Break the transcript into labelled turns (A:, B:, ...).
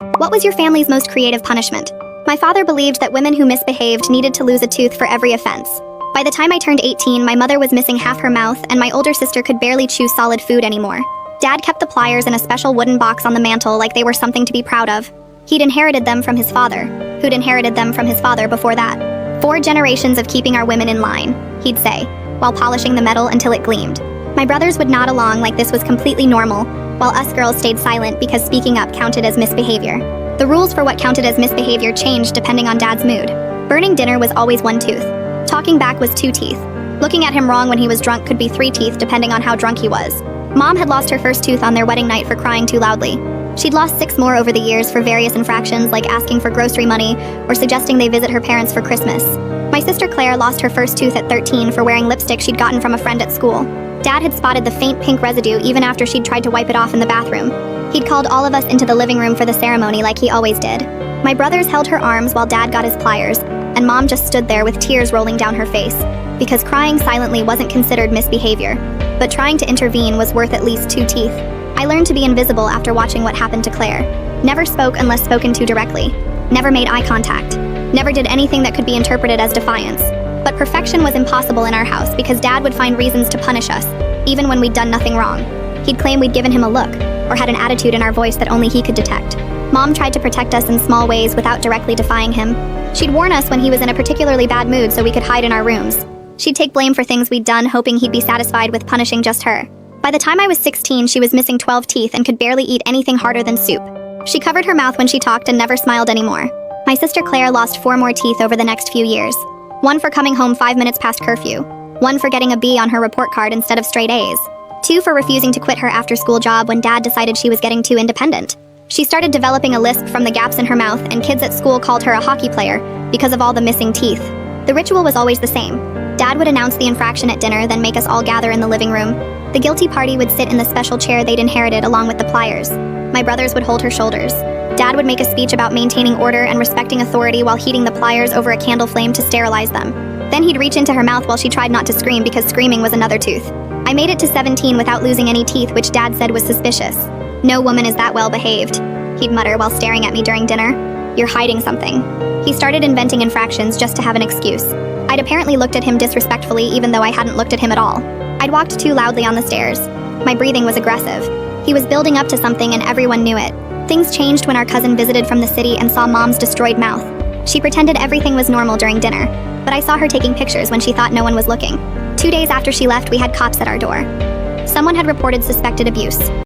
A: What was your family's most creative punishment? My father believed that women who misbehaved needed to lose a tooth for every offense. By the time I turned 18, my mother was missing half her mouth, and my older sister could barely chew solid food anymore. Dad kept the pliers in a special wooden box on the mantle like they were something to be proud of. He'd inherited them from his father, who'd inherited them from his father before that. 4 generations of keeping our women in line, he'd say, while polishing the metal until it gleamed. My brothers would nod along like this was completely normal, while us girls stayed silent because speaking up counted as misbehavior. The rules for what counted as misbehavior changed depending on Dad's mood. Burning dinner was always 1 tooth. Talking back was 2 teeth. Looking at him wrong when he was drunk could be 3 teeth depending on how drunk he was. Mom had lost her first tooth on their wedding night for crying too loudly. She'd lost 6 more over the years for various infractions like asking for grocery money or suggesting they visit her parents for Christmas. My sister Claire lost her first tooth at 13 for wearing lipstick she'd gotten from a friend at school. Dad had spotted the faint pink residue even after she'd tried to wipe it off in the bathroom. He'd called all of us into the living room for the ceremony like he always did. My brothers held her arms while Dad got his pliers, and Mom just stood there with tears rolling down her face, because crying silently wasn't considered misbehavior, but trying to intervene was worth at least 2 teeth. I learned to be invisible after watching what happened to Claire. Never spoke unless spoken to directly. Never made eye contact. Never did anything that could be interpreted as defiance. But perfection was impossible in our house because Dad would find reasons to punish us, even when we'd done nothing wrong. He'd claim we'd given him a look, or had an attitude in our voice that only he could detect. Mom tried to protect us in small ways without directly defying him. She'd warn us when he was in a particularly bad mood so we could hide in our rooms. She'd take blame for things we'd done, hoping he'd be satisfied with punishing just her. By the time I was 16, she was missing 12 teeth and could barely eat anything harder than soup. She covered her mouth when she talked and never smiled anymore. My sister Claire lost 4 more teeth over the next few years. 1 for coming home 5 minutes past curfew. 1 for getting a B on her report card instead of straight A's. 2 for refusing to quit her after-school job when Dad decided she was getting too independent. She started developing a lisp from the gaps in her mouth, and kids at school called her a hockey player because of all the missing teeth. The ritual was always the same. Dad would announce the infraction at dinner, then make us all gather in the living room. The guilty party would sit in the special chair they'd inherited along with the pliers. My brothers would hold her shoulders. Dad would make a speech about maintaining order and respecting authority while heating the pliers over a candle flame to sterilize them. Then he'd reach into her mouth while she tried not to scream because screaming was another tooth. I made it to 17 without losing any teeth, which Dad said was suspicious. "No woman is that well behaved," he'd mutter while staring at me during dinner. "You're hiding something." He started inventing infractions just to have an excuse. I'd apparently looked at him disrespectfully even though I hadn't looked at him at all. I'd walked too loudly on the stairs. My breathing was aggressive. He was building up to something and everyone knew it. Things changed when our cousin visited from the city and saw Mom's destroyed mouth. She pretended everything was normal during dinner, but I saw her taking pictures when she thought no one was looking. 2 days after she left, we had cops at our door. Someone had reported suspected abuse.